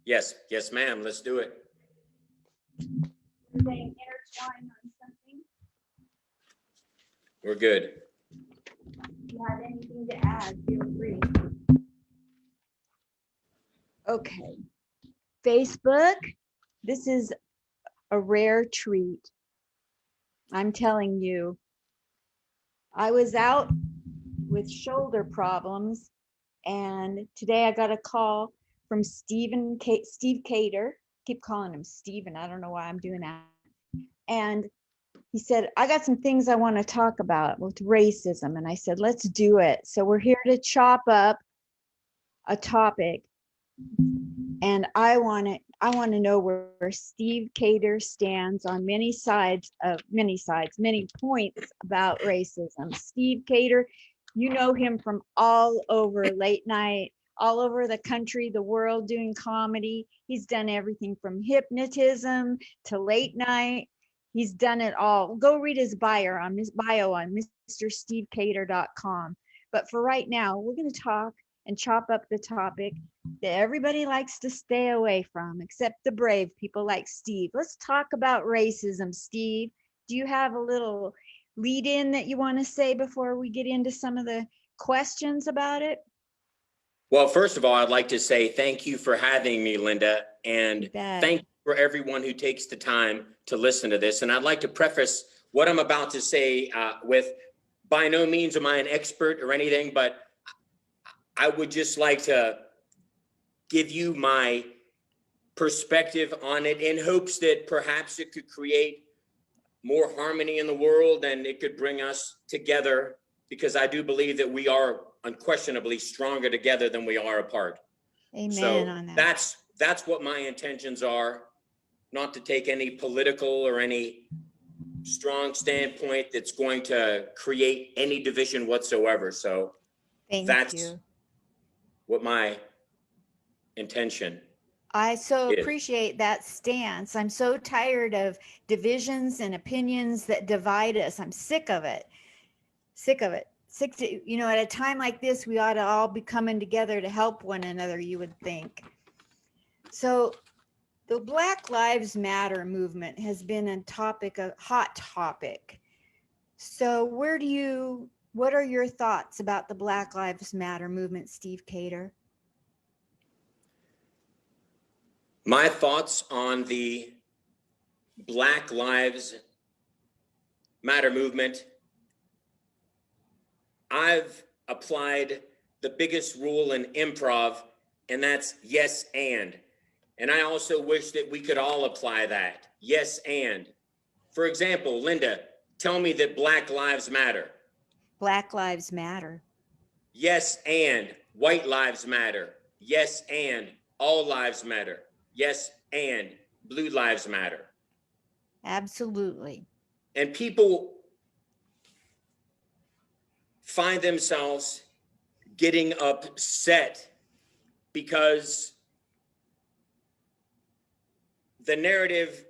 Yes, ma'am. Let's do it. Saying intertwine on something. We're good. If you have anything to add, feel free. Okay. Facebook, this is a rare treat. I'm telling you. I was out with shoulder problems, and today I got a call from Steve Kader. Keep calling him Steven. I don't know why I'm doing that. And he said, I got some things I want to talk about with racism. And I said, let's do it. So we're here to chop up a topic. And I want to know where Steve Kader stands on many points about racism. Steve Kader, you know him from all over late night, all over the country, the world, doing comedy. He's done everything from hypnotism to late night. He's done it all. Go read his bio on MrSteveKader.com. But for right now, we're going to talk and chop up the topic that everybody likes to stay away from, except the brave people like Steve. Let's talk about racism, Steve. Do you have a little lead in that you want to say before we get into some of the questions about it? Well, first of all, I'd like to say thank you for having me, Linda, and thank you for everyone who takes the time to listen to this. And I'd like to preface what I'm about to say with, by no means am I an expert or anything, but I would just like to give you my perspective on it in hopes that perhaps it could create more harmony in the world and it could bring us together, because I do believe that we are unquestionably stronger together than we are apart. Amen. So on that. that's what my intentions are, not to take any political or any strong standpoint that's going to create any division whatsoever. So that's what my intention. I so appreciate that stance. I'm so tired of divisions and opinions that divide us. I'm sick of it. Sick of it. Sick to, you know, at a time like this, we ought to all be coming together to help one another, you would think. So the Black Lives Matter movement has been a hot topic. So what are your thoughts about the Black Lives Matter movement, Steve Kader? My thoughts on the Black Lives Matter movement: I've applied the biggest rule in improv, and that's yes and. And I also wish that we could all apply that. Yes and. For example, Linda, tell me that Black Lives Matter. Black Lives Matter. Yes and. White lives matter. Yes and. All lives matter. Yes and. Blue lives matter. Absolutely. And people find themselves getting upset because the narrative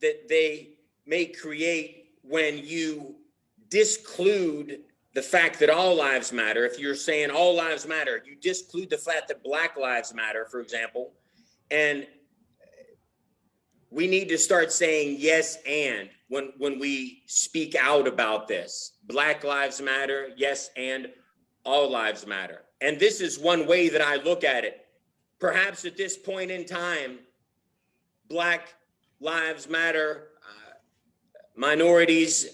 that they may create when you disclude the fact that all lives matter. If you're saying all lives matter, you disclude the fact that Black lives matter, for example. And we need to start saying yes and when we speak out about this. Black lives matter, yes, and all lives matter. And this is one way that I look at it. Perhaps at this point in time, Black lives matter, minorities,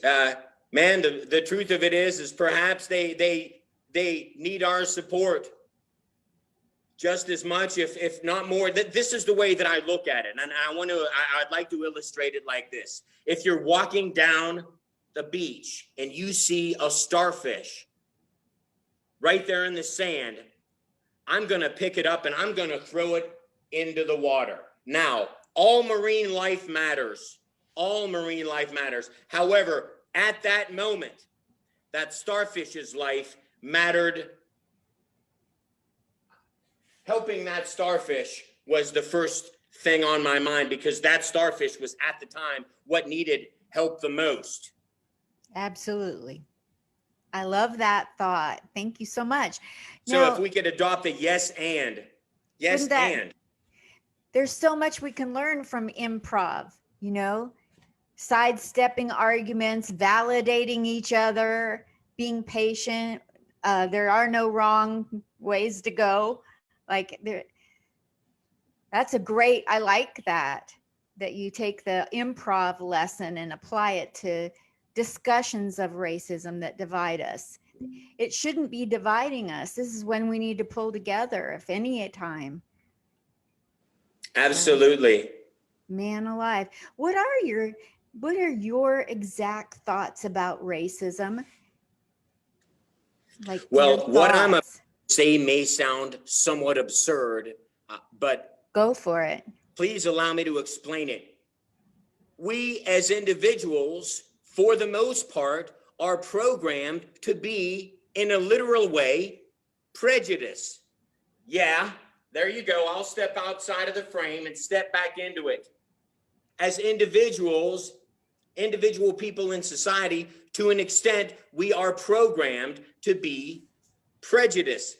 man, the truth of it is perhaps they need our support just as much, if not more. This is the way that I look at it. And I'd like to illustrate it like this. If you're walking down the beach and you see a starfish right there in the sand, I'm going to pick it up and I'm going to throw it into the water. Now, all marine life matters. All marine life matters. However, at that moment, that starfish's life mattered. Helping that starfish was the first thing on my mind, because that starfish was at the time what needed help the most. Absolutely. I love that thought. Thank you so much. So Now, if we could adopt a yes and, Wouldn't that- there's so much we can learn from improv, sidestepping arguments, validating each other, being patient. There are no wrong ways to go. That's I like that you take the improv lesson and apply it to discussions of racism that divide us. It shouldn't be dividing us. This is when we need to pull together, if any time. Absolutely. Man alive. What are your exact thoughts about racism? Well, what I'm about to say may sound somewhat absurd, but go for it. Please allow me to explain it. We as individuals, for the most part, are programmed to be, in a literal way, prejudice. Yeah, there you go. I'll step outside of the frame and step back into it. As individuals, individual people in society, to an extent, we are programmed to be prejudiced.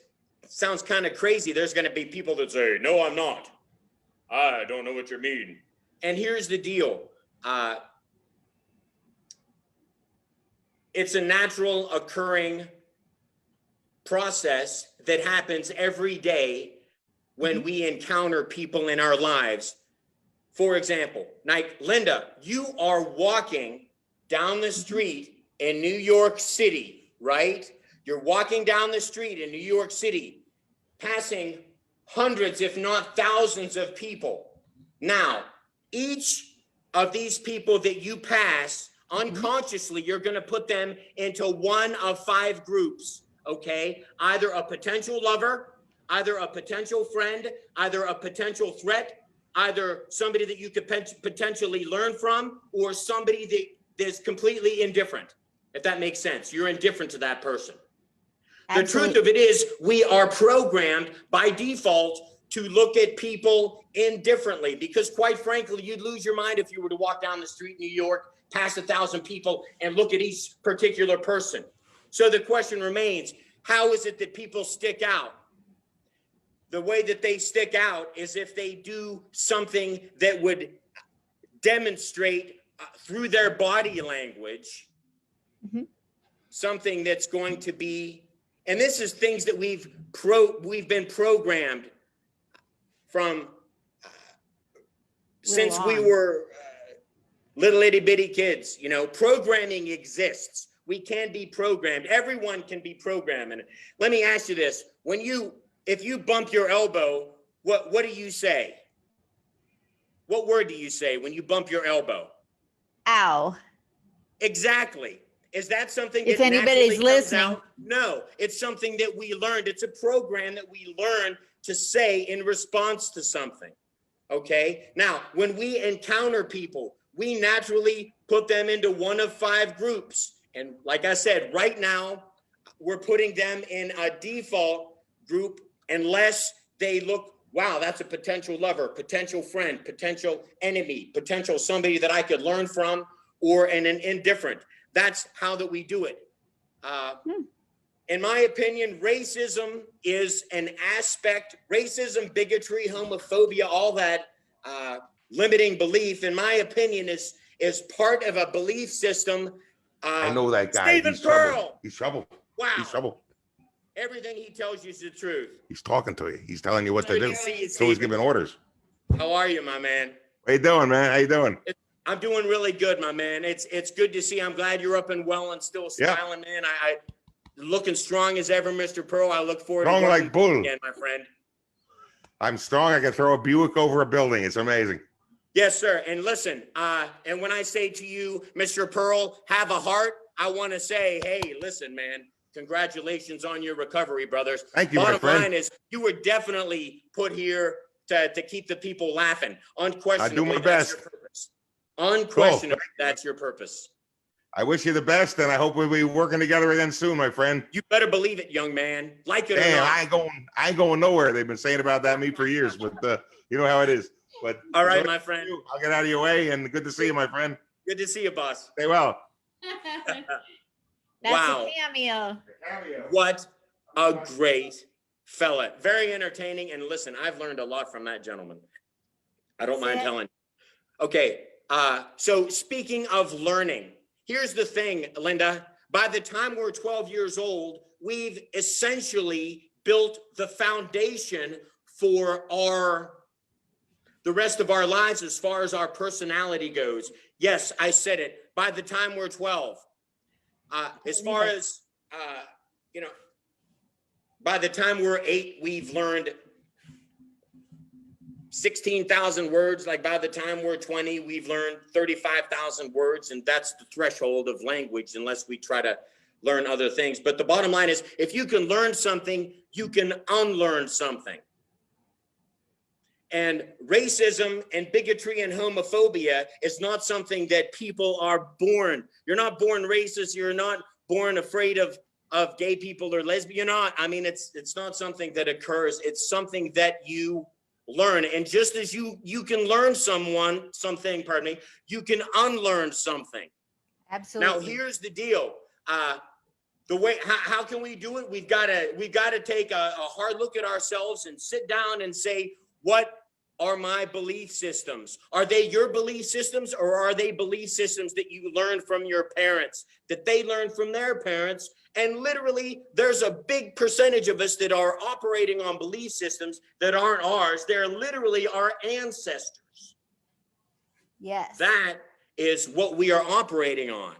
Sounds kind of crazy. There's going to be people that say, no, I'm not. I don't know what you mean. And here's the deal. It's a natural occurring process that happens every day when we encounter people in our lives. For example, like Linda, you are walking down the street in New York City, right? You're walking down the street in New York City, passing hundreds, if not thousands of people. Now, each of these people that you pass, unconsciously, you're going to put them into one of 5 groups, okay? Either a potential lover, either a potential friend, either a potential threat, either somebody that you could potentially learn from, or somebody that is completely indifferent, if that makes sense. You're indifferent to that person. The truth of it is, we are programmed by default to look at people indifferently, because quite frankly, you'd lose your mind if you were to walk down the street in New York, past 1,000 people, and look at each particular person. So the question remains, how is it that people stick out? The way that they stick out is if they do something that would demonstrate through their body language, something that's going to be, and this is things that we've been programmed from since we were little itty bitty kids. Programming exists. We can be programmed. Everyone can be programmed. And let me ask you this: if you bump your elbow, what do you say? What word do you say when you bump your elbow? Ow. Exactly. Is that something if that anybody's listening? Out? No, it's something that we learned. It's a program that we learn to say in response to something. Okay. Now, when we encounter people, we naturally put them into one of 5 groups. And like I said, right now, we're putting them in a default group unless they look, wow, that's a potential lover, potential friend, potential enemy, potential somebody that I could learn from, or an indifferent. That's how that we do it. In my opinion, racism is an aspect, racism, bigotry, homophobia, all that limiting belief, in my opinion, is part of a belief system. I know that guy. Stephen Pearl. He's trouble. Wow. He's trouble. Everything he tells you is the truth. He's talking to you. He's telling you what to Good do. to see you, So he's Stephen. giving orders. How are you, my man? How you doing, man? How you doing? I'm doing really good, my man. It's good to see. I'm glad you're up and well and still smiling, man. I looking strong as ever, Mr. Pearl. I look forward Strong to working like bull. again, my friend. I'm strong. I can throw a Buick over a building. It's amazing. Yes, sir. And listen, and when I say to you, Mr. Pearl, have a heart, I want to say, hey, listen, man, congratulations on your recovery, brothers. Thank you, my Bottom friend. line is, you were definitely put here to keep the people laughing. Unquestionably, my that's best. your purpose. Unquestionably, that's your purpose. I wish you the best, and I hope we'll be working together again soon, my friend. You better believe it, young man. Like it or Damn, not. I ain't going nowhere. They've been saying about that me for years, but you know how it is. But all right, my friend. I'll get out of your way, and good to see you, my friend. Good to see you, boss. Stay well. That's Wow. a cameo. What a great fella. Very entertaining. And listen, I've learned a lot from that gentleman. I don't mind That's it. telling. Okay. So speaking of learning, here's the thing, Linda. By the time we're 12 years old, we've essentially built the foundation for the rest of our lives as far as our personality goes. Yes, I said it. By the time we're 12, as far as, you know, by the time we're 8, we've learned 16,000 words. Like by the time we're 20, we've learned 35,000 words. And that's the threshold of language, unless we try to learn other things. But the bottom line is, if you can learn something, you can unlearn something. And racism and bigotry and homophobia is not something that people are born. You're not born racist. You're not born afraid of gay people or lesbian. You're not. I mean, it's not something that occurs. It's something that you learn. And just as you can learn something, pardon me, you can unlearn something. Absolutely. Now, here's the deal. The way, how can we do it? We've got to take a hard look at ourselves and sit down and say, what are my belief systems? Are they your belief systems, or are they belief systems that you learned from your parents, that they learned from their parents? And literally, there's a big percentage of us that are operating on belief systems that aren't ours. They're literally our ancestors. Yes. That is what we are operating on.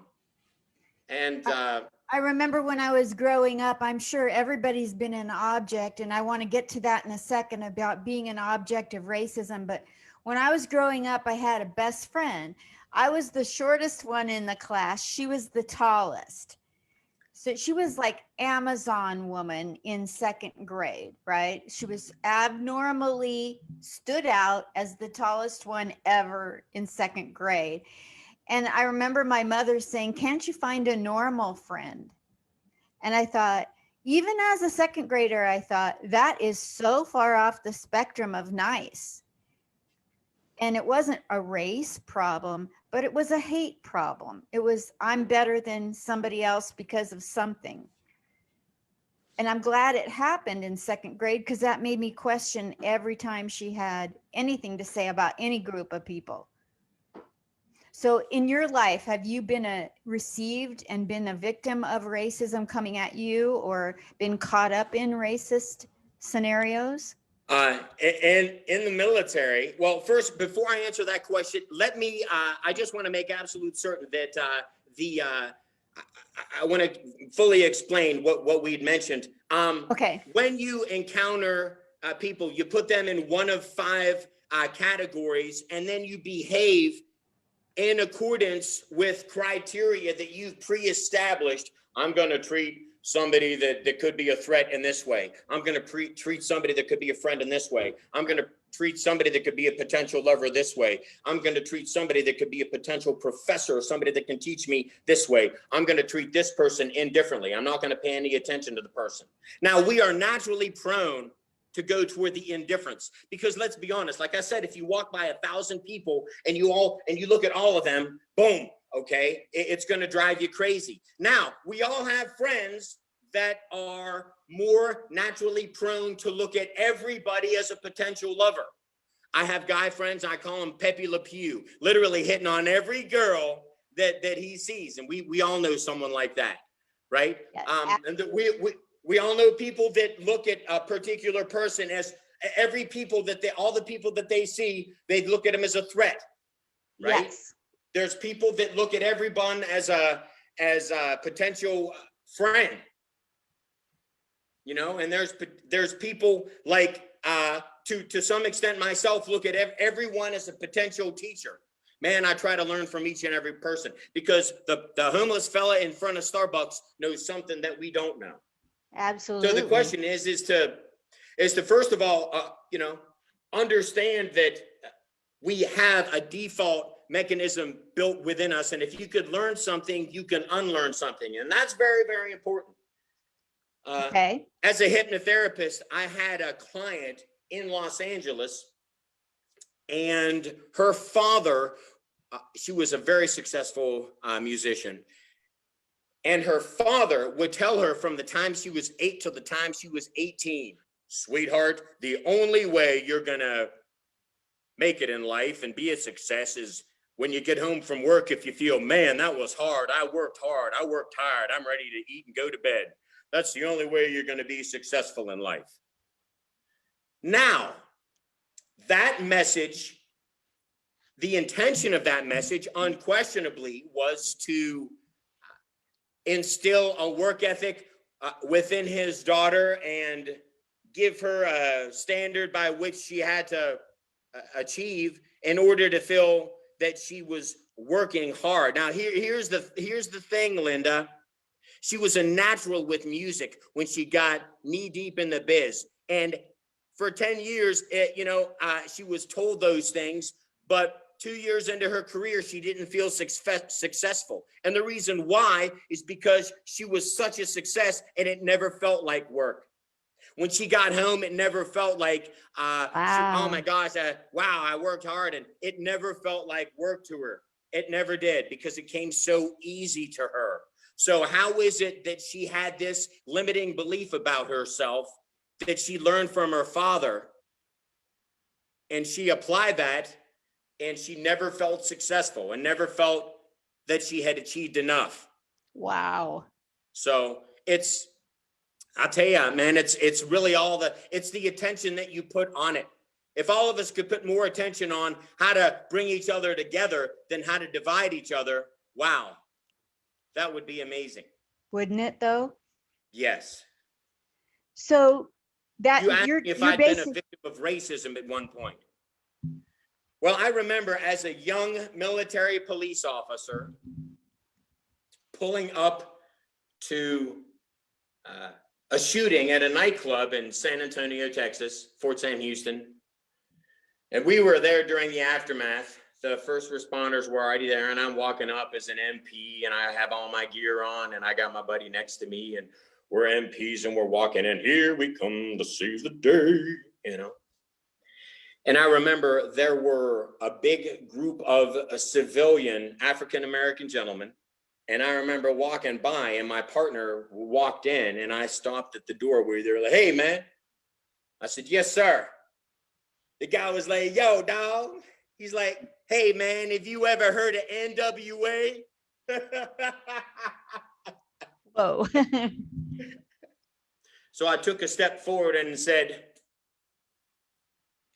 And I remember when I was growing up, I'm sure everybody's been an object, and I want to get to that in a second about being an object of racism. But when I was growing up, I had a best friend. I was the shortest one in the class. She was the tallest. So she was like Amazon woman in 2nd grade, right? She was abnormally stood out as the tallest one ever in 2nd grade. And I remember my mother saying, "Can't you find a normal friend?" And I thought, even as a 2nd grader, I thought, that is so far off the spectrum of nice. And it wasn't a race problem, but it was a hate problem. It was, I'm better than somebody else because of something. And I'm glad it happened in 2nd grade, because that made me question every time she had anything to say about any group of people. So in your life, have you been received and been a victim of racism coming at you, or been caught up in racist scenarios? And in the military, well, first, before I answer that question, let me, I just want to make absolute certain that I want to fully explain what we'd mentioned. Okay. When you encounter people, you put them in one of 5 categories, and then you behave in accordance with criteria that you've pre-established. I'm going to treat somebody that could be a threat in this way. I'm going to treat somebody that could be a friend in this way. I'm going to treat somebody that could be a potential lover this way. I'm going to treat somebody that could be a potential professor, or somebody that can teach me this way. I'm going to treat this person indifferently. I'm not going to pay any attention to the person. Now, we are naturally prone to go toward the indifference, because let's be honest, like I said, if you walk by 1,000 people and you look at all of them, boom, okay, it's going to drive you crazy. Now, we all have friends that are more naturally prone to look at everybody as a potential lover. I have guy friends, I call him Pepe Le Pew, literally hitting on every girl that he sees. And we all know someone like that, right? Yes. And we all know people that look at a particular person as all the people that they see, they look at them as a threat, right? Yes. There's people that look at everyone as a potential friend, you know, and there's people like, to some extent myself, look at everyone as a potential teacher. Man, I try to learn from each and every person, because the homeless fella in front of Starbucks knows something that we don't know. Absolutely. So the question is to first of all, understand that we have a default mechanism built within us. And if you could learn something, you can unlearn something. And that's very, very important. Okay. As a hypnotherapist, I had a client in Los Angeles, and her father, she was a very successful musician. And her father would tell her from the time she was 8 till the time she was 18, sweetheart, the only way you're going to make it in life and be a success is when you get home from work, if you feel, man, that was hard. I worked hard. I worked tired. I'm ready to eat and go to bed. That's the only way you're going to be successful in life. Now, that message, the intention of that message unquestionably was to instill a work ethic within his daughter and give her a standard by which she had to achieve in order to feel that she was working hard. Now, here's the thing, Linda. She was a natural with music when she got knee deep in the biz. And for 10 years, she was told those things, but 2 years into her career, she didn't feel successful. And the reason why is because she was such a success and it never felt like work. When she got home, it never felt like, oh my gosh, wow, I worked hard. And it never felt like work to her. It never did, because it came so easy to her. So how is it that she had this limiting belief about herself that she learned from her father, and she applied that, and she never felt successful and never felt that she had achieved enough? Wow. So I'll tell you, man, it's really it's the attention that you put on it. If all of us could put more attention on how to bring each other together than how to divide each other, wow, that would be amazing. Wouldn't it though? Yes. So that You asked you're me if I'd been a basic. victim of racism at one point. Well, I remember as a young military police officer pulling up to a shooting at a nightclub in San Antonio, Texas, Fort Sam Houston. And we were there during the aftermath. The first responders were already there, and I'm walking up as an MP, and I have all my gear on, and I got my buddy next to me, and we're MPs, and we're walking in. Here we come to seize the day, And I remember there were a big group of civilian African-American gentlemen. And I remember walking by, and my partner walked in, and I stopped at the door where they were like, hey, man. I said, yes, sir. The guy was like, yo, dog. He's like, hey, man, have you ever heard of NWA? Whoa. So I took a step forward and said,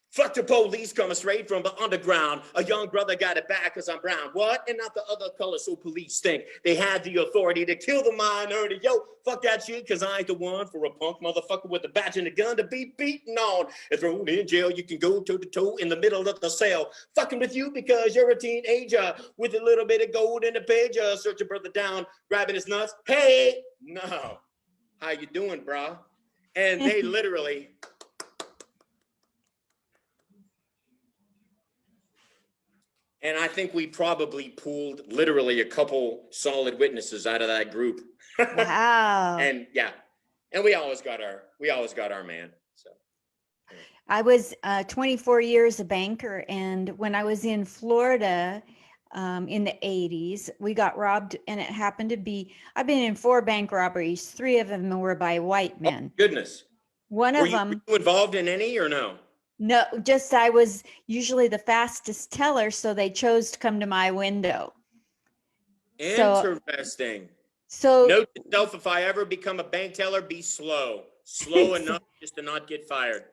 fuck the police coming straight from the underground. A young brother got it back because I'm brown. What? And not the other color, so police think they have the authority to kill the minority. Yo, fuck that shit, because I ain't the one for a punk motherfucker with a badge and a gun to be beaten on. If thrown in jail, you can go toe to toe in the middle of the cell. Fucking with you because you're a teenager with a little bit of gold in the page. Search your brother down, grabbing his nuts. Hey, no. How you doing, bro? And they literally... And I think we probably pulled literally a couple solid witnesses out of that group. Wow. And yeah, and we always got our man. So I was 24 years a banker, and when I was in Florida in the 80s, we got robbed, and it happened to be, I've been in 4 bank robberies. 3 of them were by white men. Oh, goodness. One Were of them, you involved in any or no? no, just I was usually the fastest teller, so they chose to come to my window. Interesting. So Note to self, if I ever become a bank teller, be slow enough just to not get fired.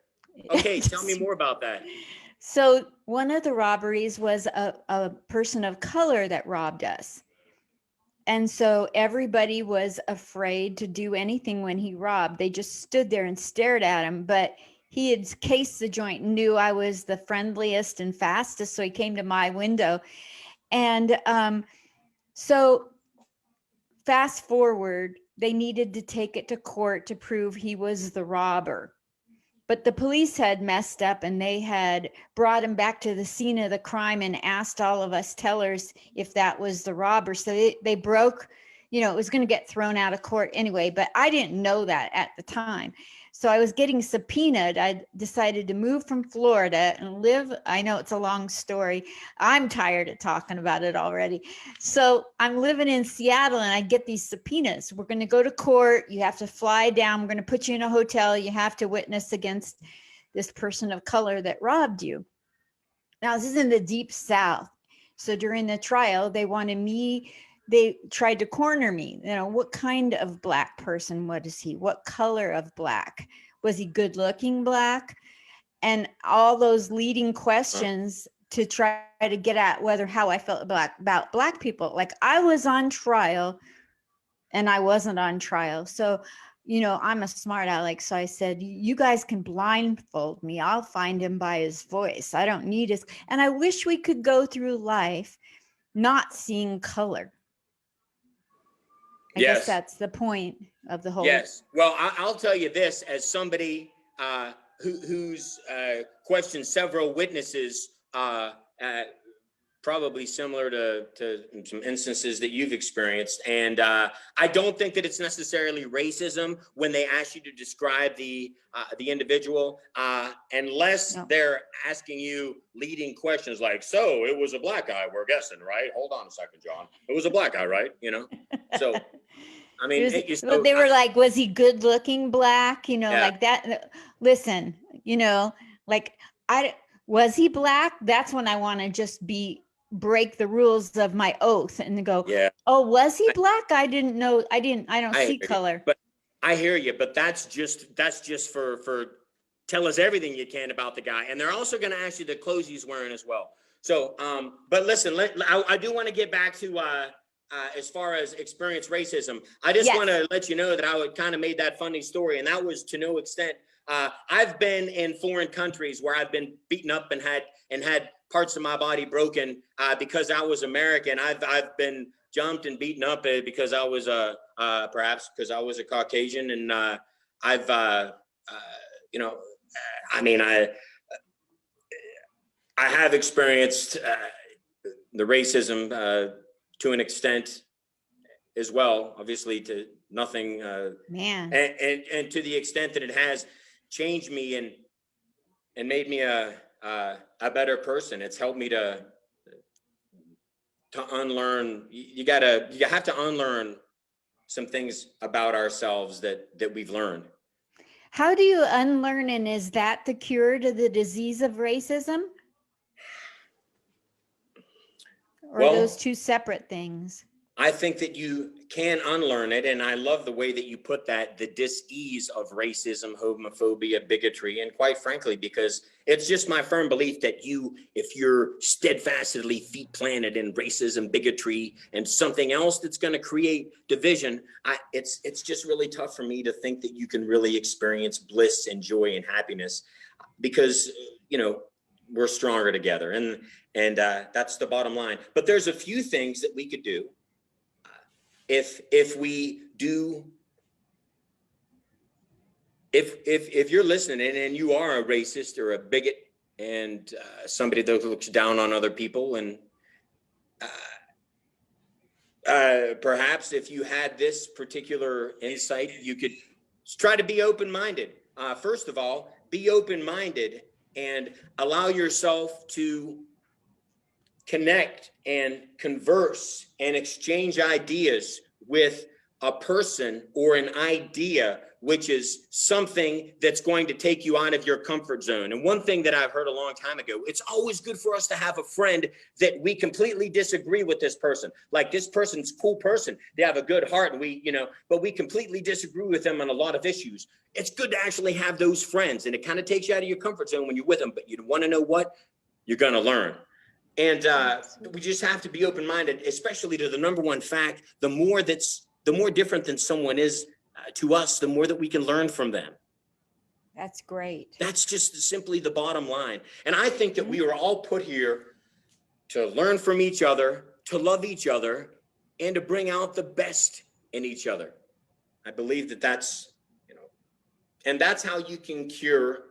Okay, tell me more about that. So one of the robberies was a person of color that robbed us. And so everybody was afraid to do anything when he robbed. They just stood there and stared at him. But he had cased the joint and knew I was the friendliest and fastest. So he came to my window. And so fast forward, they needed to take it to court to prove he was the robber. But the police had messed up, and they had brought him back to the scene of the crime and asked all of us tellers if that was the robber. So they broke, it was going to get thrown out of court anyway, but I didn't know that at the time. So I was getting subpoenaed. I decided to move from Florida and live. I know it's a long story. I'm tired of talking about it already. So I'm living in Seattle and I get these subpoenas. We're going to go to court. You have to fly down. We're going to put you in a hotel. You have to witness against this person of color that robbed you. Now, this is in the deep South. So during the trial, they tried to corner me. You know, what kind of Black person? What is he? What color of Black? Was he good looking Black? And all those leading questions to try to get at how I felt about Black people. Like I was on trial and I wasn't on trial. So, you know, I'm a smart aleck. So I said, you guys can blindfold me. I'll find him by his voice. I don't need his. And I wish we could go through life not seeing color. I guess that's the point of the whole. Yes. Well, I'll tell you this as somebody who's questioned several witnesses, probably similar to some instances that you've experienced. And I don't think that it's necessarily racism when they ask you to describe the individual, unless they're asking you leading questions like, so it was a Black guy, we're guessing, right? Hold on a second, John. It was a Black guy, right? You know, so. I mean, they were like, was he good looking Black? You know, like that. Listen, you know, like was he Black? That's when I want to just break the rules of my oath and go, oh, was he Black? I didn't know. I don't see color. But I hear you, but that's just for tell us everything you can about the guy. And they're also going to ask you the clothes he's wearing as well. So, but listen, I do want to get back to, as far as experienced racism, I just want to let you know that I would kind of made that funny story, and that was to no extent. I've been in foreign countries where I've been beaten up and had parts of my body broken because I was American. I've been jumped and beaten up because I was perhaps because I was a Caucasian, and you know, I mean, I have experienced the racism to an extent as well, obviously to nothing, and to the extent that it has changed me and made me a better person. It's helped me to unlearn. You have to unlearn some things about ourselves that we've learned. How do you unlearn, and is that the cure to the disease of racism? Or are those two separate things? I think that you can unlearn it, and I love the way that you put that, the dis-ease of racism, homophobia, bigotry, and quite frankly, because it's just my firm belief that if you're steadfastly feet planted in racism, bigotry, and something else that's going to create division, it's just really tough for me to think that you can really experience bliss and joy and happiness, because, you know, we're stronger together, and that's the bottom line. But there's a few things that we could do. If you're listening and you are a racist or a bigot and somebody that looks down on other people, and perhaps if you had this particular insight, you could try to be open-minded. First of all, be open-minded and allow yourself to connect and converse and exchange ideas with a person or an idea, which is something that's going to take you out of your comfort zone. And one thing that I've heard a long time ago, it's always good for us to have a friend that we completely disagree with this person. Like, this person's a cool person. They have a good heart, and but we completely disagree with them on a lot of issues. It's good to actually have those friends, and it kind of takes you out of your comfort zone when you're with them. But you want to know what? You're going to learn. And we just have to be open-minded, especially to the number one fact: the more different than someone is to us, the more that we can learn from them. That's great. That's just simply the bottom line. And I think that we are all put here to learn from each other, to love each other, and to bring out the best in each other. I believe that that's and that's how you can cure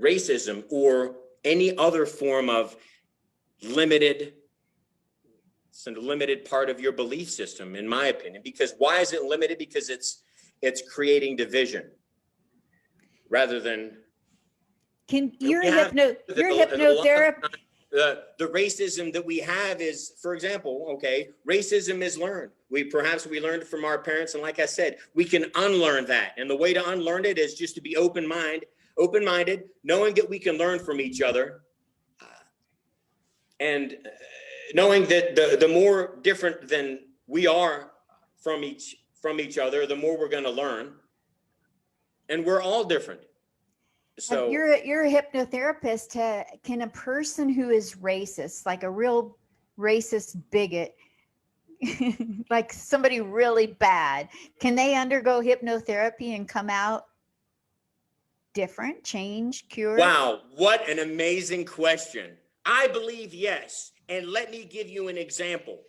racism or any other form of limited part of your belief system, in my opinion. Because why is it limited? Because it's creating division. rather than You're we have you're a lot of hypnotherapist. the racism that we have is, for example, okay, racism is learned. We learned it from our parents, and like I said, we can unlearn that. And the way to unlearn it is just to be open-minded, knowing that we can learn from each other, and knowing that the more different than we are from each other, the more we're going to learn, and we're all different. So You're a hypnotherapist. Can a person who is racist, like a real racist bigot, like somebody really bad, can they undergo hypnotherapy and come out different, change, cured? wow, what an amazing question. I believe yes. And let me give you an example.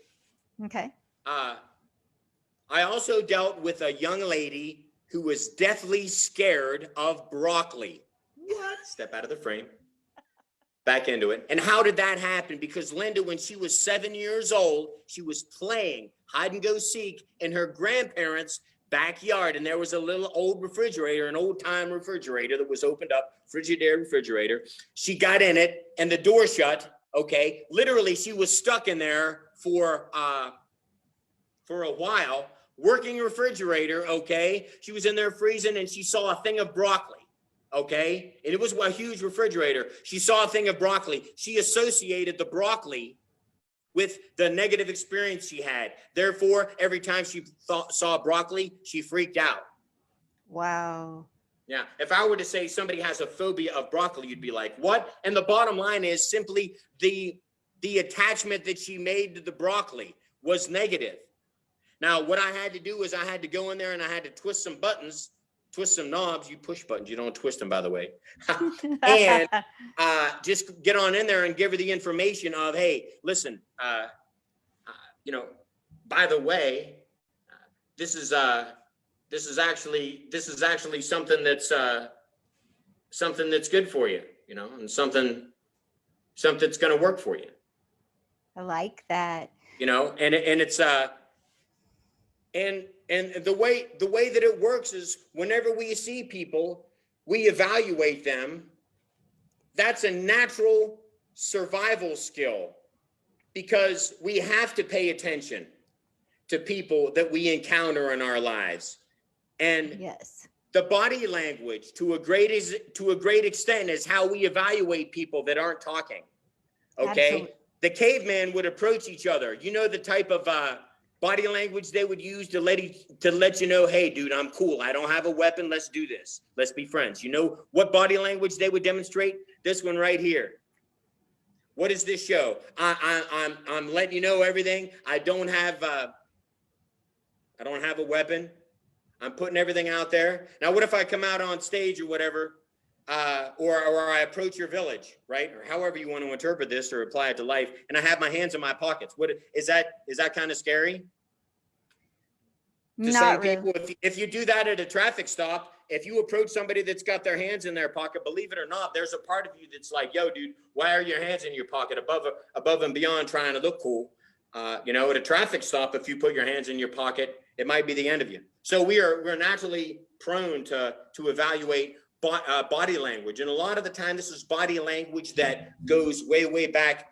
Okay. I also dealt with a young lady who was deathly scared of broccoli. What? Step out of the frame. Back into it. And how did that happen? Because Linda, when she was 7 years old, she was playing hide and go seek in her grandparents' backyard. And there was a little old refrigerator, an old time refrigerator that was opened up, Frigidaire refrigerator. She got in it and the door shut. Okay. Literally, she was stuck in there for a while, working refrigerator. Okay. She was in there freezing and she saw a thing of broccoli. Okay. And it was a huge refrigerator. She saw a thing of broccoli. She associated the broccoli with the negative experience she had. Therefore, every time she saw broccoli, she freaked out. Wow. Yeah. If I were to say somebody has a phobia of broccoli, you'd be like, what? And the bottom line is simply the attachment that she made to the broccoli was negative. Now, what I had to do is I had to go in there and I had to twist some buttons, twist some knobs. You push buttons. You don't twist them, by the way. And just get on in there and give her the information of, hey, listen, by the way, this is actually something that's good for you, and something that's going to work for you. I like that. And it's and the way that it works is whenever we see people, we evaluate them. That's a natural survival skill because we have to pay attention to people that we encounter in our lives. And yes, the body language to a great extent is how we evaluate people that aren't talking. Okay. Absolutely. The caveman would approach each other. The type of body language they would use to let you know, hey, dude, I'm cool. I don't have a weapon. Let's do this. Let's be friends. You know what body language they would demonstrate? This one right here. What does this show? I'm letting you know everything. I don't have a weapon. I'm putting everything out there. Now, what if I come out on stage or whatever, or I approach your village, right? Or however you want to interpret this or apply it to life, and I have my hands in my pockets. What is that? Is that kind of scary? To not some really. people, if you do that at a traffic stop, if you approach somebody that's got their hands in their pocket, believe it or not, there's a part of you that's like, yo, dude, why are your hands in your pocket above and beyond trying to look cool? At a traffic stop, if you put your hands in your pocket, it might be the end of you. So we're naturally prone to evaluate body language. And a lot of the time, this is body language that goes way, way back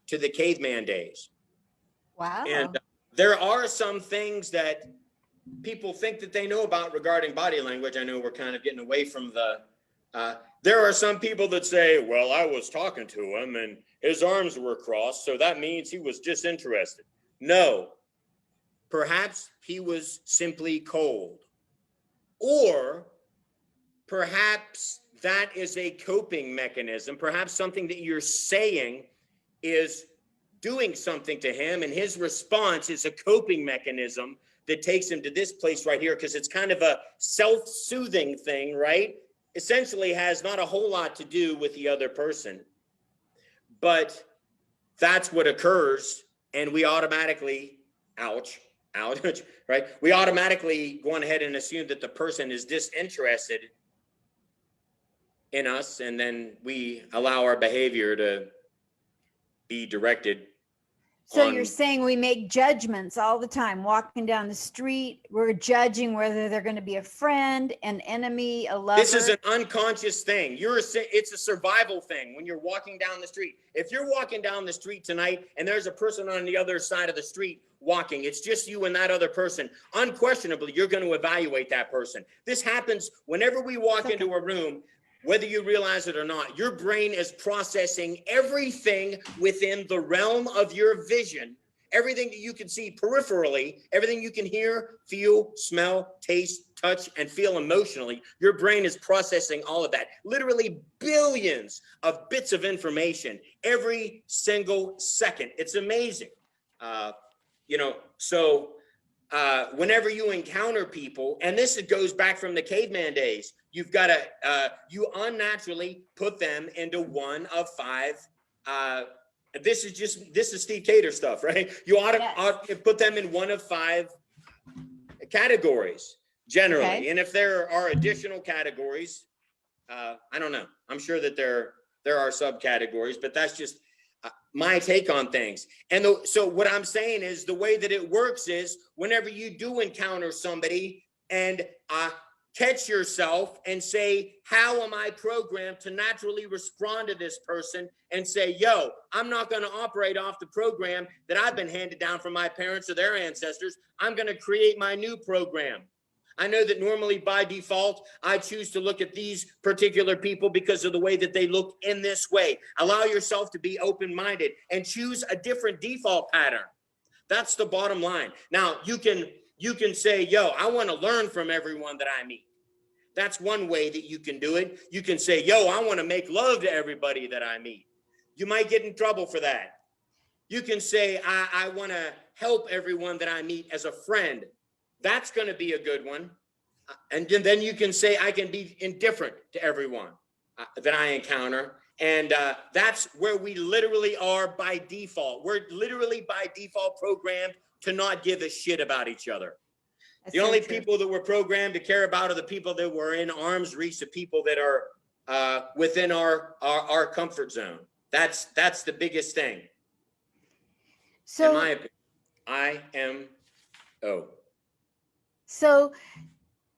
to the caveman days. Wow. And there are some things that people think that they know about regarding body language. I know we're kind of getting away from there are some people that say, well, I was talking to him and his arms were crossed, so that means he was disinterested. No, perhaps he was simply cold. Or perhaps that is a coping mechanism. Perhaps something that you're saying is doing something to him, and his response is a coping mechanism that takes him to this place right here, because it's kind of a self-soothing thing, right? Essentially has not a whole lot to do with the other person, but that's what occurs, and we automatically, ouch, right? We automatically go on ahead and assume that the person is disinterested in us, and then we allow our behavior to be directed So on- you're saying we make judgments all the time, walking down the street, we're judging whether they're going to be a friend, an enemy, a lover. This is an unconscious thing. It's a survival thing when you're walking down the street. If you're walking down the street tonight and there's a person on the other side of the street walking, it's just you and that other person, unquestionably, you're going to evaluate that person. This happens whenever we walk into a room, whether you realize it or not. Your brain is processing everything within the realm of your vision, everything that you can see peripherally, everything you can hear, feel, smell, taste, touch, and feel emotionally. Your brain is processing all of that. Literally billions of bits of information every single second. It's amazing. Whenever you encounter people, and this goes back from the caveman days, you've got to, you unnaturally put them into one of five. This is Steve Kader stuff, right? You ought to put them in one of five categories generally. Okay. And if there are additional categories, I don't know. I'm sure that there are subcategories, but that's just my take on things. And so what I'm saying is the way that it works is whenever you do encounter somebody and catch yourself and say, how am I programmed to naturally respond to this person and say, yo, I'm not going to operate off the program that I've been handed down from my parents or their ancestors. I'm going to create my new program. I know that normally by default, I choose to look at these particular people because of the way that they look in this way. Allow yourself to be open-minded and choose a different default pattern. That's the bottom line. Now, you can say, yo, I want to learn from everyone that I meet. That's one way that you can do it. You can say, yo, I want to make love to everybody that I meet. You might get in trouble for that. You can say, I want to help everyone that I meet as a friend. That's going to be a good one. And then you can say, I can be indifferent to everyone that I encounter. And that's where we literally are by default. We're literally by default programmed to not give a shit about each other. That's The so only true. people that we're programmed to care about are the people that were in arm's reach of people that are within our comfort zone. That's the biggest thing. So, in my opinion. So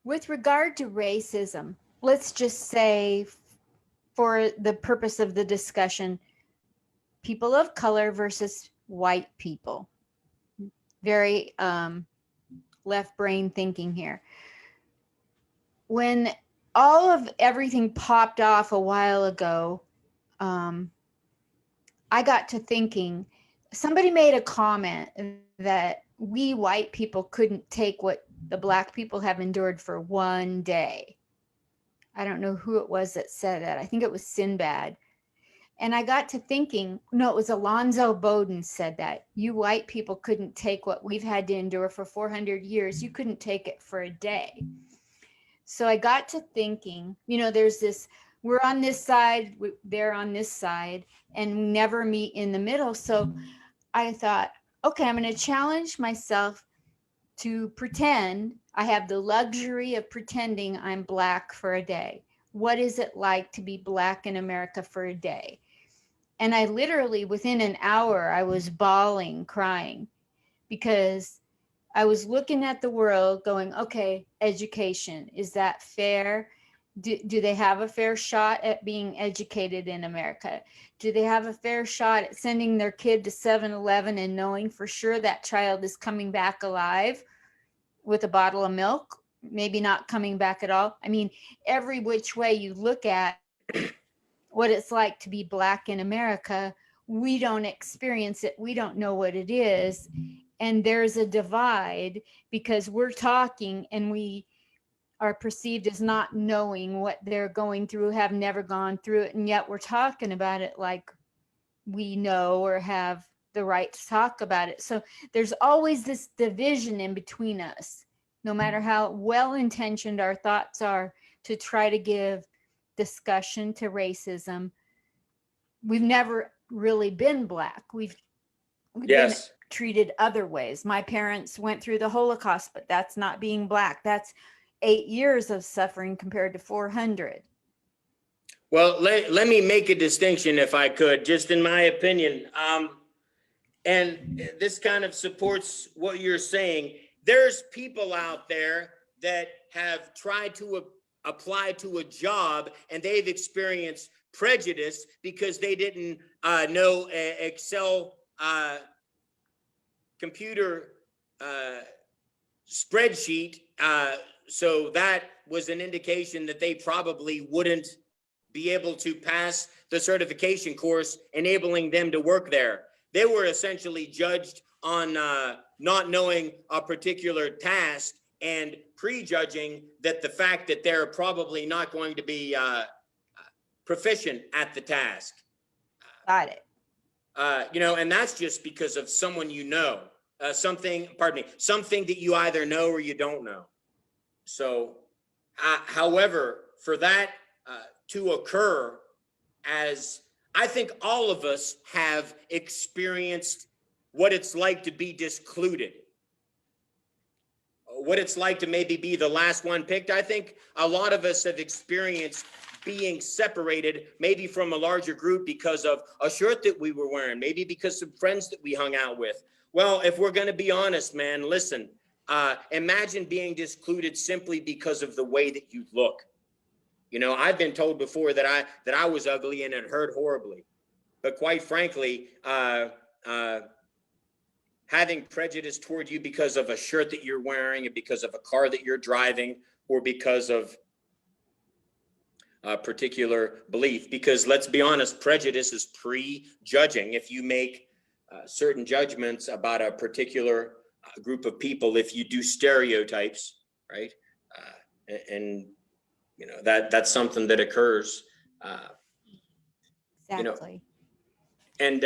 with regard to racism, let's just say for the purpose of the discussion, people of color versus white people. Very left brain thinking here. When all of everything popped off a while ago, I got to thinking, somebody made a comment that we white people couldn't take what the black people have endured for one day. I don't know who it was that said that. I think it was Sinbad. And I got to thinking, no, it was Alonzo Bowden said that. You white people couldn't take what we've had to endure for 400 years. You couldn't take it for a day. So I got to thinking, there's this, we're on this side, they're on this side, and we never meet in the middle. So I thought, okay, I'm going to challenge myself to pretend I have the luxury of pretending I'm black for a day. What is it like to be black in America for a day? And I literally, within an hour, I was bawling, crying, because I was looking at the world going, okay, education, is that fair? Do they have a fair shot at being educated in America? Do they have a fair shot at sending their kid to 7-Eleven and knowing for sure that child is coming back alive with a bottle of milk? Maybe not coming back at all. I mean, every which way you look at what it's like to be black in America, we don't experience it. We don't know what it is. And there's a divide because we're talking and we are perceived as not knowing what they're going through, have never gone through it. And yet we're talking about it like we know or have the right to talk about it. So there's always this division in between us, no matter how well-intentioned our thoughts are to try to give discussion to racism. We've never really been black. We've been treated other ways. My parents went through the Holocaust, but that's not being black. That's 8 years of suffering compared to 400. Well, let me make a distinction if I could, just in my opinion. and this kind of supports what you're saying. There's people out there that have tried to apply to a job and they've experienced prejudice because they didn't know Excel computer spreadsheet. So that was an indication that they probably wouldn't be able to pass the certification course, enabling them to work there. They were essentially judged on not knowing a particular task and prejudging that the fact that they're probably not going to be proficient at the task. Got it. And that's just because of someone something that you either know or you don't know. So, however, for that to occur, as I think all of us have experienced what it's like to be discluded, what it's like to maybe be the last one picked. I think a lot of us have experienced being separated, maybe from a larger group because of a shirt that we were wearing, maybe because of friends that we hung out with. Well, if we're going to be honest, man, listen, imagine being discluded simply because of the way that you look. I've been told before that I was ugly and it hurt horribly. But quite frankly, having prejudice toward you because of a shirt that you're wearing and because of a car that you're driving or because of a particular belief, because let's be honest, prejudice is prejudging. If you make certain judgments about a particular group of people, if you do stereotypes, right? And that's something that occurs. Exactly. And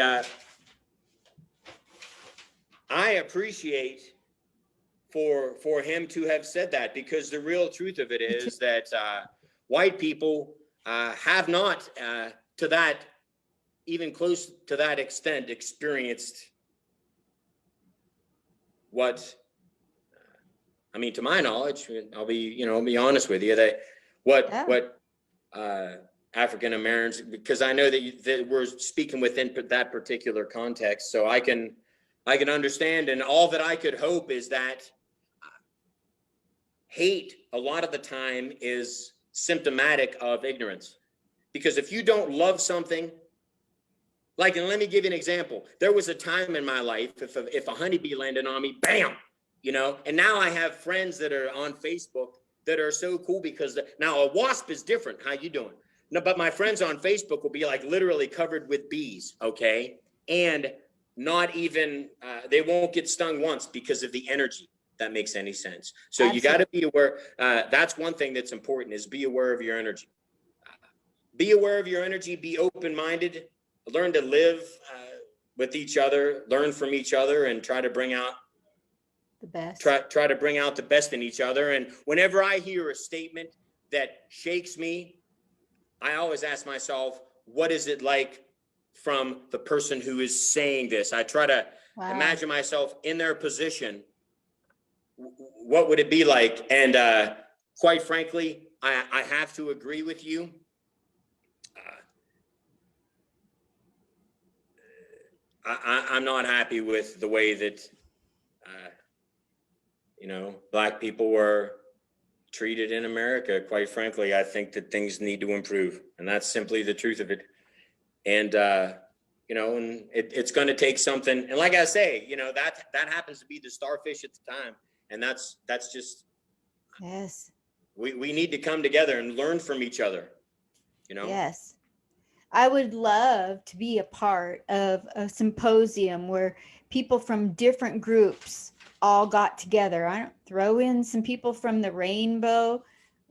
I appreciate for him to have said that, because the real truth of it is that white people have not, to that, even close to that extent, experienced what, to my knowledge, I'll be honest with you, that what African Americans, because I know that we're speaking within that particular context, so I can understand, and all that I could hope is that hate a lot of the time is symptomatic of ignorance. Because if you don't love something, and let me give you an example. There was a time in my life, if a honeybee landed on me, bam, and now I have friends that are on Facebook that are so cool because now a wasp is different. How you doing? No, but my friends on Facebook will be literally covered with bees, okay? And not even, they won't get stung once because of the energy. That makes any sense. So Absolutely. You got to be aware. That's one thing that's important, is be aware of your energy. Be aware of your energy, be open-minded, learn to live with each other, learn from each other, and try to bring out the best. Try to bring out the best in each other. And whenever I hear a statement that shakes me, I always ask myself, what is it like from the person who is saying this? I try to imagine myself in their position. What would it be like? And quite frankly, I have to agree with you. I'm not happy with the way that, Black people were treated in America. Quite frankly, I think that things need to improve, and that's simply the truth of it. And, and it's going to take something. And like I say, that happens to be the starfish at the time. And that's just, yes, we need to come together and learn from each other, Yes. I would love to be a part of a symposium where people from different groups all got together. I don't throw in some people from the rainbow,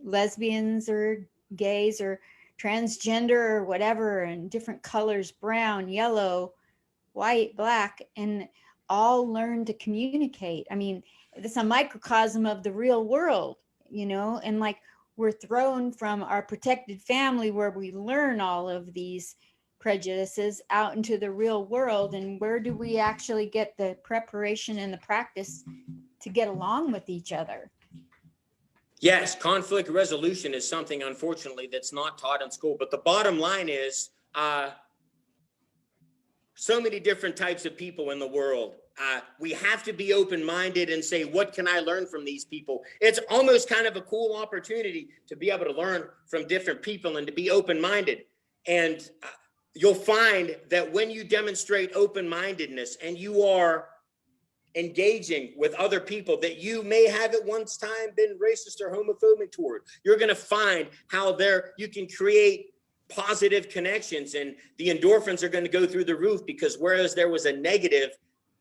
lesbians or gays or transgender or whatever, and different colors, brown, yellow, white, black, and all learn to communicate. It's a microcosm of the real world, and we're thrown from our protected family where we learn all of these prejudices out into the real world. And where do we actually get the preparation and the practice to get along with each other? Yes, conflict resolution is something, unfortunately, that's not taught in school. But the bottom line is, so many different types of people in the world. We have to be open-minded and say, what can I learn from these people? It's almost kind of a cool opportunity to be able to learn from different people and to be open-minded. And you'll find that when you demonstrate open-mindedness and you are engaging with other people that you may have at one time been racist or homophobic toward, you're going to find how you can create positive connections, and the endorphins are going to go through the roof, because whereas there was a negative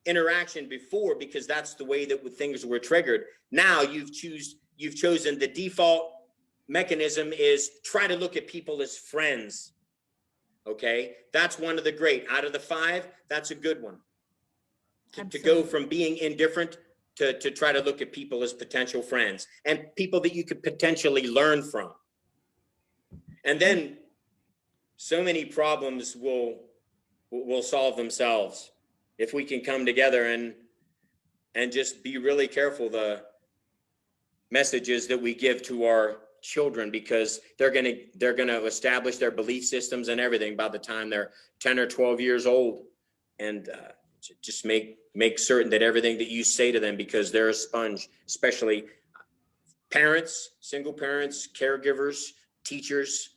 interaction before, because that's the way that things were triggered, now you've chosen the default mechanism is try to look at people as friends. Okay, that's one of the great out of the 5. That's a good one. To go from being indifferent to try to look at people as potential friends and people that you could potentially learn from. And then so many problems will solve themselves if we can come together and just be really careful the messages that we give to our children, because they're going to establish their belief systems and everything by the time they're 10 or 12 years old. And just make certain that everything that you say to them, because they're a sponge, especially parents, single parents, caregivers, teachers,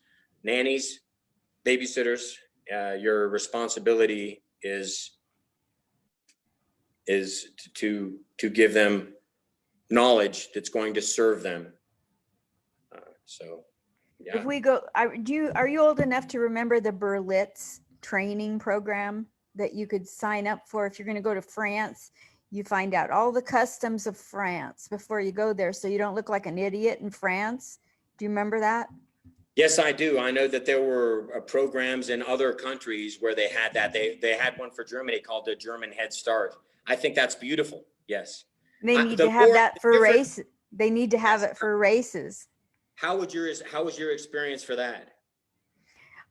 nannies, babysitters, your responsibility is to give them knowledge that's going to serve them. So, yeah. If we go, are you old enough to remember the Berlitz training program that you could sign up for if you're going to go to France? You find out all the customs of France before you go there, so you don't look like an idiot in France. Do you remember that? Yes, I do. I know that there were programs in other countries where they had that. They had one for Germany called the German Head Start. I think that's beautiful. Yes. They need to have that for race. They need to have it for races. How was your experience for that?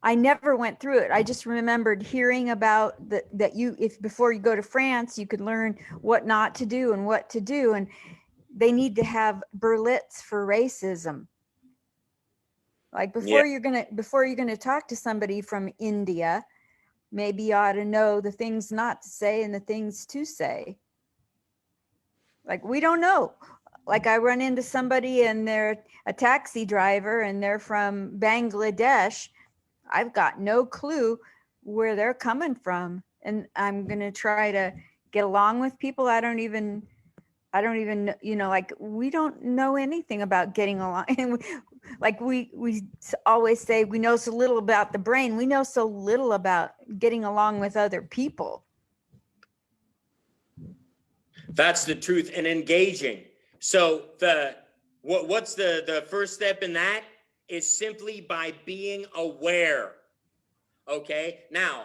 I never went through it. I just remembered hearing about that if before you go to France, you could learn what not to do and what to do. And they need to have Berlitz for racism. Like before you're gonna talk to somebody from India, maybe you ought to know the things not to say and the things to say. Like we don't know. Like I run into somebody and they're a taxi driver and they're from Bangladesh. I've got no clue where they're coming from. And I'm going to try to get along with people. I don't even, like we don't know anything about getting along. And like we always say, we know so little about the brain. We know so little about getting along with other people. That's the truth. And engaging. So what's the first step in that is simply by being aware. Okay. Now,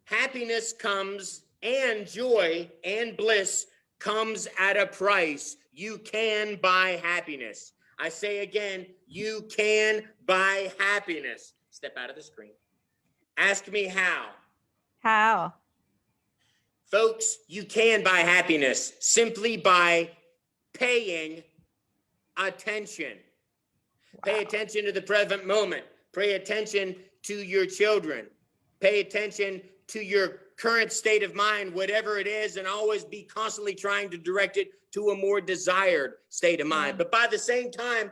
happiness comes and joy and bliss comes at a price. You can buy happiness. I say again, you can buy happiness. Step out of the screen. Ask me how. How? Folks, you can buy happiness simply by paying attention. Wow. Pay attention to the present moment. Pay attention to your children. Pay attention to your current state of mind, whatever it is, and always be constantly trying to direct it to a more desired state of mind. But by the same time,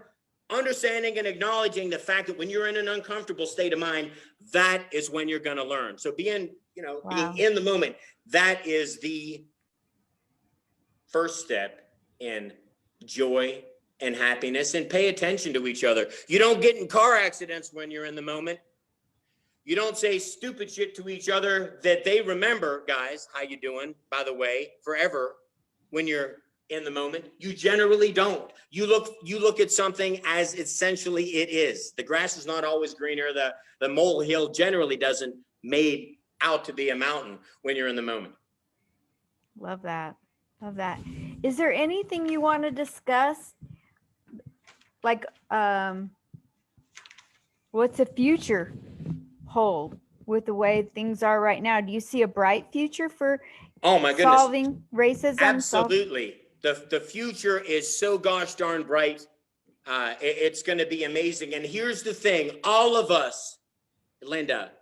understanding and acknowledging the fact that when you're in an uncomfortable state of mind, that is when you're going to learn. So being in the moment, that is the first step in joy and happiness. And pay attention to each other. You don't get in car accidents when you're in the moment. You don't say stupid shit to each other that they remember, guys, how you doing, by the way, forever when you're in the moment. You generally don't. You look at something as essentially it is. The grass is not always greener. The molehill generally doesn't made out to be a mountain when you're in the moment. Love that. Love that. Is there anything you want to discuss? Like, what's the future hold with the way things are right now? Do you see a bright future for solving racism? Absolutely. The future is so gosh darn bright. It's going to be amazing. And here's the thing. All of us, Linda,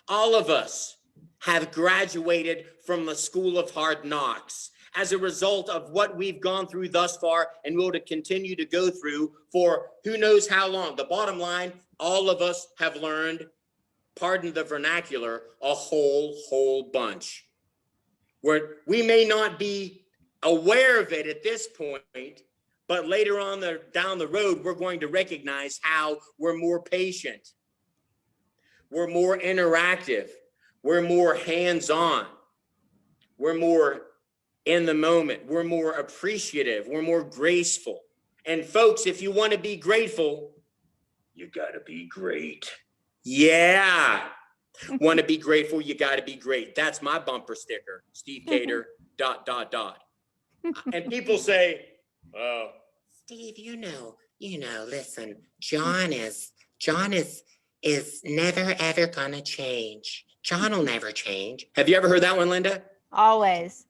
all of us have graduated from the school of hard knocks as a result of what we've gone through thus far and will to continue to go through for who knows how long. The bottom line, all of us have learned, pardon the vernacular, a whole bunch. Where we may not be aware of it at this point, but later on down the road, we're going to recognize how we're more patient, we're more interactive, we're more hands-on, we're more in the moment, we're more appreciative, we're more graceful. And folks, if you want to be grateful, you got to be great. Yeah. Want to be grateful, you got to be great. That's my bumper sticker, Steve Kader, ... And people say, oh, Steve, listen, John is never, ever gonna change. John will never change. Have you ever heard that one, Linda? Always.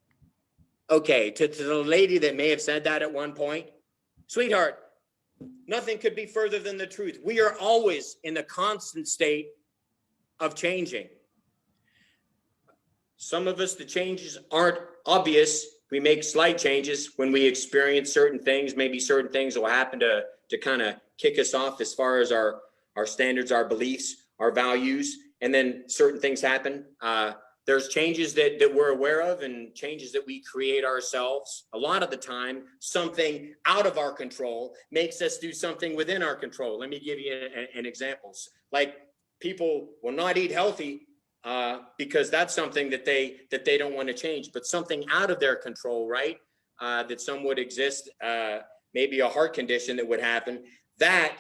Okay, to the lady that may have said that at one point, sweetheart, nothing could be further than the truth. We are always in a constant state of changing. Some of us, the changes aren't obvious. We make slight changes when we experience certain things. Maybe certain things will happen to kind of kick us off as far as our standards, our beliefs, our values, and then certain things happen. There's changes that we're aware of and changes that we create ourselves. A lot of the time, something out of our control makes us do something within our control. Let me give you an example. Like people will not eat healthy because that's something that they don't want to change, but something out of their control, right? That some would exist, maybe a heart condition that would happen. That,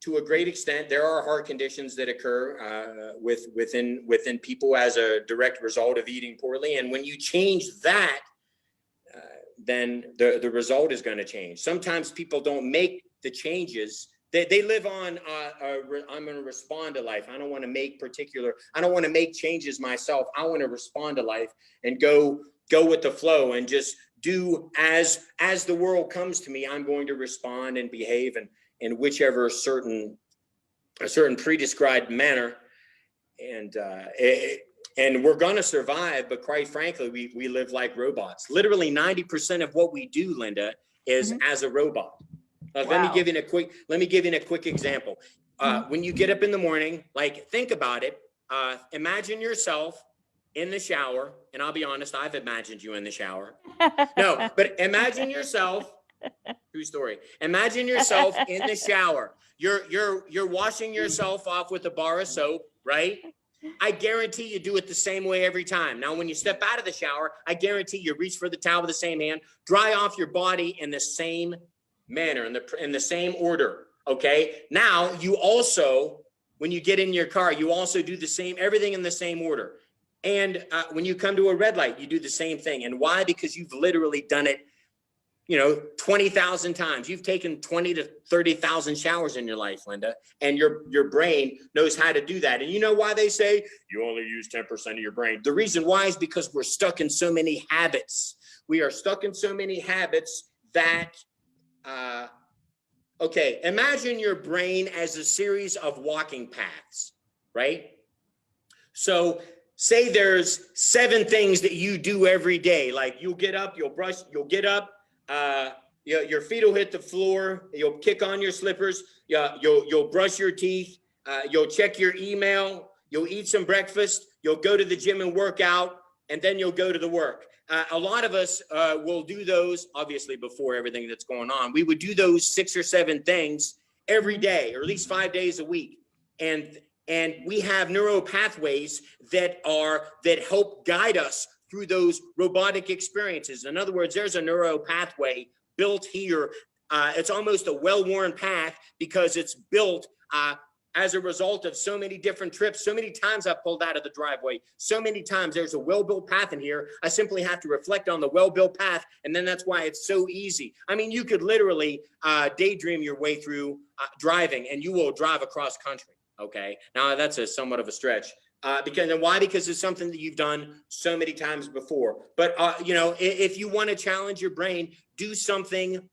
to a great extent, there are heart conditions that occur within people as a direct result of eating poorly. And when you change that, then the result is going to change. Sometimes people don't make the changes. They live on, I'm going to respond to life. I don't want to make changes myself. I want to respond to life and go with the flow and just do as the world comes to me. I'm going to respond and behave in whichever certain pre-described manner. And we're going to survive, but quite frankly, we live like robots. Literally 90% of what we do, Linda, is as a robot. Wow. Let me give you a quick example. When you get up in the morning, like think about it. Imagine yourself in the shower, and I'll be honest, I've imagined you in the shower. No, but imagine yourself. True story. Imagine yourself in the shower. You're washing yourself off with a bar of soap, right? I guarantee you do it the same way every time. Now, when you step out of the shower, I guarantee you reach for the towel with the same hand, dry off your body in the same manner, in the same order. Okay. Now you also, when you get in your car, you also do the same, everything in the same order. And when you come to a red light, you do the same thing. And why? Because you've literally done it, 20,000 times. You've taken 20 to 30,000 showers in your life, Linda, and your brain knows how to do that. And you know why they say you only use 10% of your brain? The reason why is because we're stuck in so many habits. We are stuck in so many habits that, okay, imagine your brain as a series of walking paths, right? So say there's 7 things that you do every day. Like you'll get up, you'll brush, you'll get up, your feet will hit the floor, you'll kick on your slippers, you'll brush your teeth, you'll check your email, you'll eat some breakfast, you'll go to the gym and work out, and then you'll go to the work. A lot of us will do those, obviously before everything that's going on, we would do those 6 or 7 things every day, or at least 5 days a week. And we have neural pathways that help guide us through those robotic experiences. In other words, there's a neural pathway built here. It's almost a well-worn path because it's built as a result of so many different trips, so many times I've pulled out of the driveway, so many times there's a well-built path in here. I simply have to reflect on the well-built path, and then that's why it's so easy. I mean, you could literally daydream your way through driving, and you will drive across country, okay? Now, that's somewhat of a stretch. Because it's something that you've done so many times before. But, if you want to challenge your brain, do something.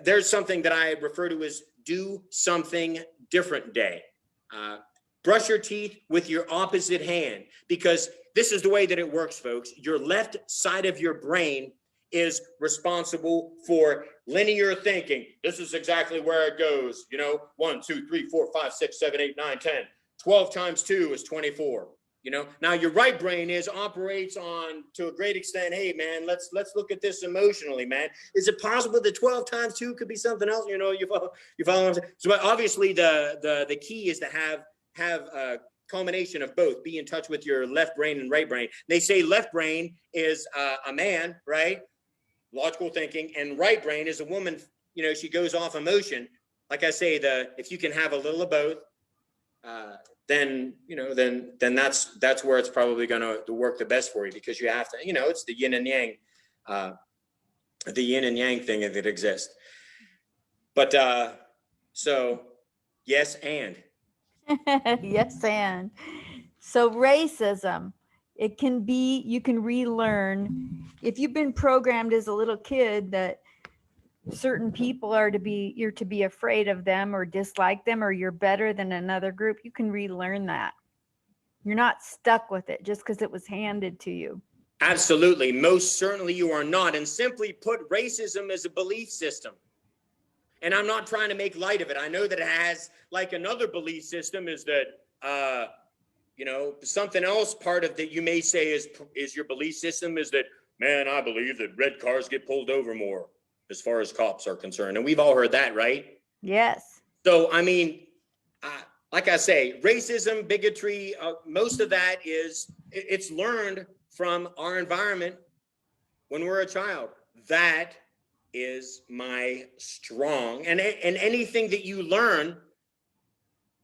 There's something that I refer to as do something different day. Brush your teeth with your opposite hand, because this is the way that it works, folks. Your left side of your brain is responsible for linear thinking. This is exactly where it goes. 1, 2, 3, 4, 5, 6, 7, 8, 9, 10. 12 times 2 is 24. Now your right brain operates on, to a great extent, hey man, let's look at this emotionally, man. Is it possible that 12 times 2 could be something else? You follow what I'm saying? So obviously the key is to have a culmination of both. Be in touch with your left brain and right brain. They say left brain is a man, right? Logical thinking, and right brain is a woman. She goes off emotion. Like I say, if you can have a little of both, then that's where it's probably going to work the best for you, because you have to, it's the yin and yang thing that exists. But so yes, and Yes, and so racism, it can be, you can relearn if you've been programmed as a little kid that certain people you're to be afraid of them or dislike them, or you're better than another group. You can relearn that. You're not stuck with it just because it was handed to you. Absolutely. Most certainly you are not. And simply put, racism is a belief system. And I'm not trying to make light of it. I know that it has, like another belief system is that, something else part of that you may say is your belief system is that, man, I believe that red cars get pulled over more as far as cops are concerned. And we've all heard that, right? Yes. So, like I say, racism, bigotry, most of that it's learned from our environment when we're a child. That is my strong, and anything that you learn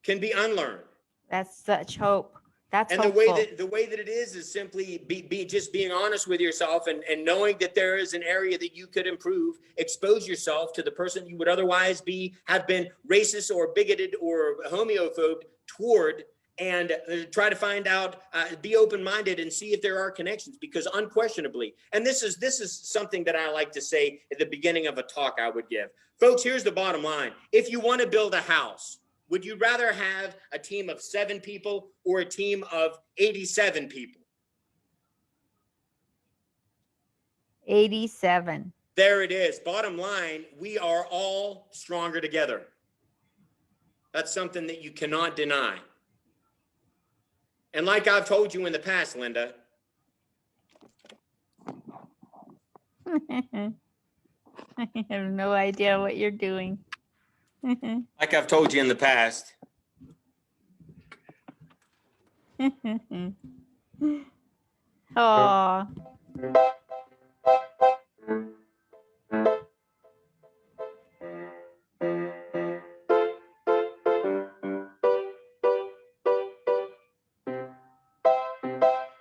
can be unlearned. That's such hope. That's and hopeful. the way that it is simply be just being honest with yourself and knowing that there is an area that you could improve. Expose yourself to the person you would otherwise have been racist or bigoted or homophobed toward, and try to find out, be open-minded and see if there are connections, because unquestionably, and this is something that I like to say at the beginning of a talk I would give. Folks, here's the bottom line. If you want to build a house, would you rather have a team of 7 people or a team of 87 people? 87. There it is. Bottom line, we are all stronger together. That's something that you cannot deny. And like I've told you in the past, Linda, I have no idea what you're doing. like I've told you in the past, Oh,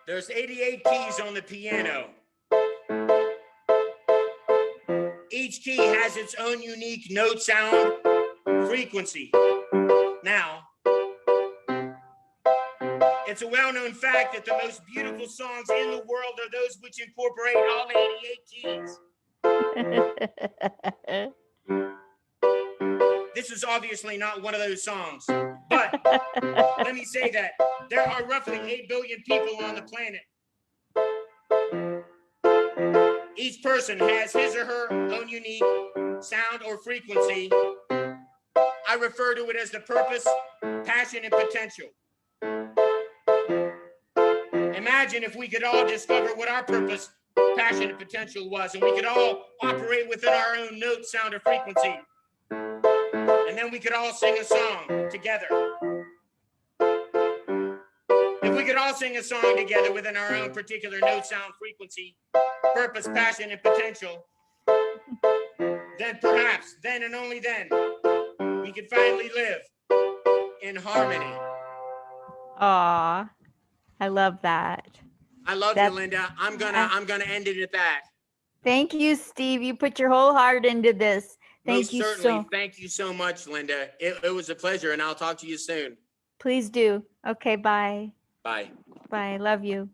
there's 88 keys on the piano. Each key has its own unique note, sound, frequency. Now, it's a well-known fact that the most beautiful songs in the world are those which incorporate all 88 keys. This is obviously not one of those songs, but let me say that there are roughly 8 billion people on the planet. Each person has his or her own unique sound or frequency. I refer to it as the purpose, passion, and potential. Imagine if we could all discover what our purpose, passion, and potential was, and we could all operate within our own note, sound, or frequency. And then we could all sing a song together. If we could all sing a song together within our own particular note, sound, frequency, purpose, passion, and potential, then perhaps, then and only then, we could finally live in harmony. aw, I love that. I love That's- you, Linda. I'm gonna end it at that. Thank you, Steve. You put your whole heart into this. Thank Most you certainly. so. Thank you so much, Linda. It was a pleasure, and I'll talk to you soon. Please do. Okay, bye. Bye. Bye. Love you.